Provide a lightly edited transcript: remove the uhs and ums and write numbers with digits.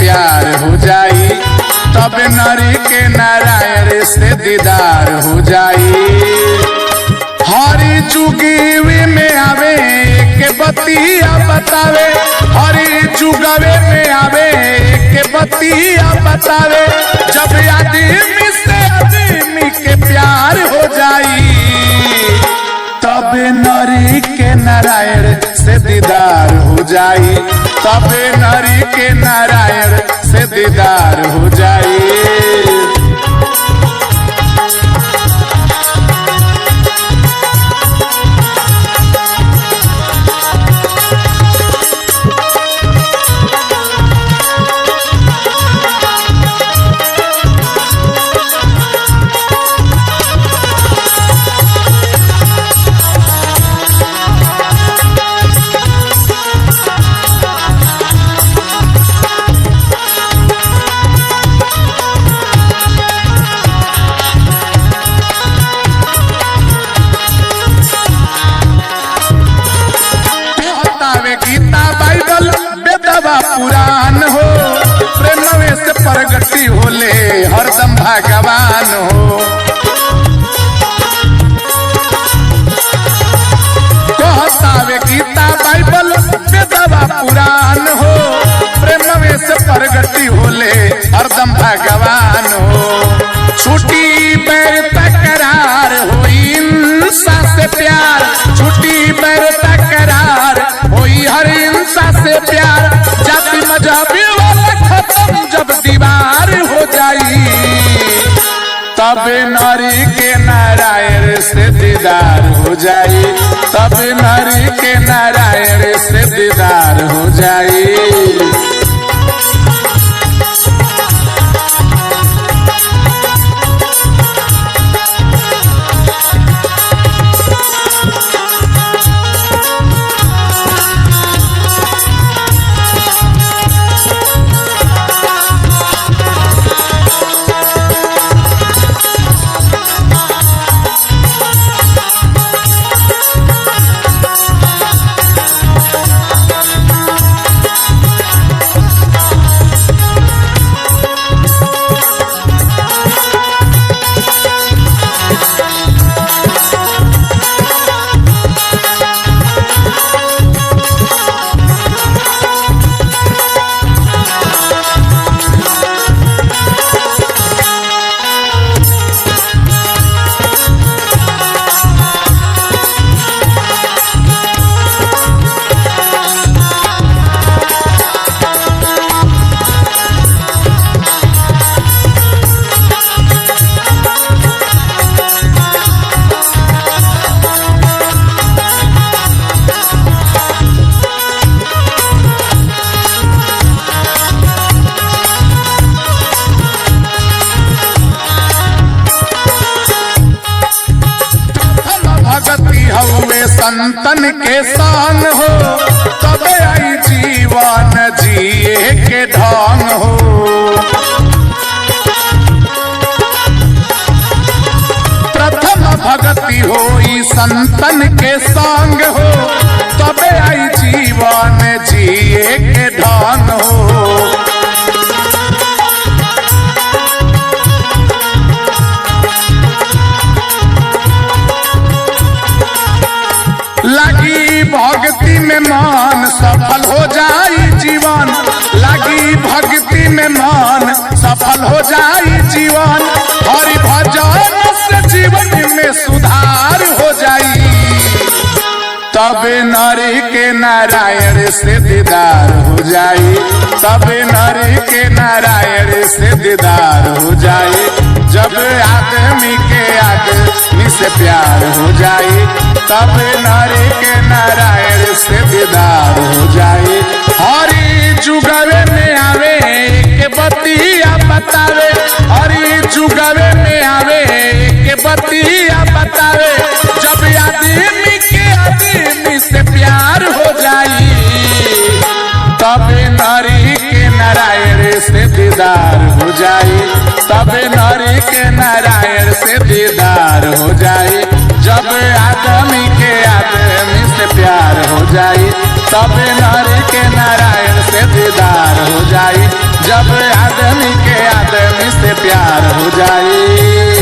प्यार हो जाई, तब नर के नारायण से दीदार हो जाई। हरी जुगीवी में आवे के बतिया बतावे, हरी जुगवे में आवे के बतिया बतावे। जब आदमी से आदमी के प्यार हो जाई, तब नरी के नारायण से दीदार हो जाई, तब नरी के नारायण से दीदार हो जाई। पुराण हो प्रेमवे से प्रगति होले हरदम भगवान हो। कहतावे गीता बाइबल वेदवा पुराण हो प्रेमवे से प्रगति होले हरदम भगवान हो। छुट्टी बैर तकरार होई इंसान से प्यार, छुट्टी बैर तकरार होई हर इंसान से प्यार। जाति मजहबी वाला खत्म जब दीवार हो जाई, तब नरी के नारायण से दीदार हो जाई, तब नरी के नारायण से दीदार हो जाई। संतन के संग हो तब आई जीवन जिए के ढंग हो। प्रथम भक्ति होई संतन के संग हो तब आई जीवन जिए के ढंग हो। लगी भक्ति में मन सफल हो जाई जीवन, लगी भक्ति में मन सफल हो जाई जीवन। हरि भजन से जीवन में सुधार हो जाई, तब नरी के नारायण से दीदार हो जाई, तब नरी के नारायण से दीदार हो जाई। जब आदमी के आदमी से प्यार हो जाई, तब नरी के नारायण से दीदार हो जाए। हरी जुगवे में आवे के बतिया बतावे, हरी जुगवे में आवे के बतिया बतावे। जब आदमी के आदमी से प्यार हो जाई, तब नरी के नारायण से दीदार हो जाए, तब नरी के नारायण से दीदार हो जाए। जब आदमी के आदमी से प्यार हो जाए, तब नर के नारायण से दीदार हो जाए। जब आदमी के आदमी से प्यार हो जाए।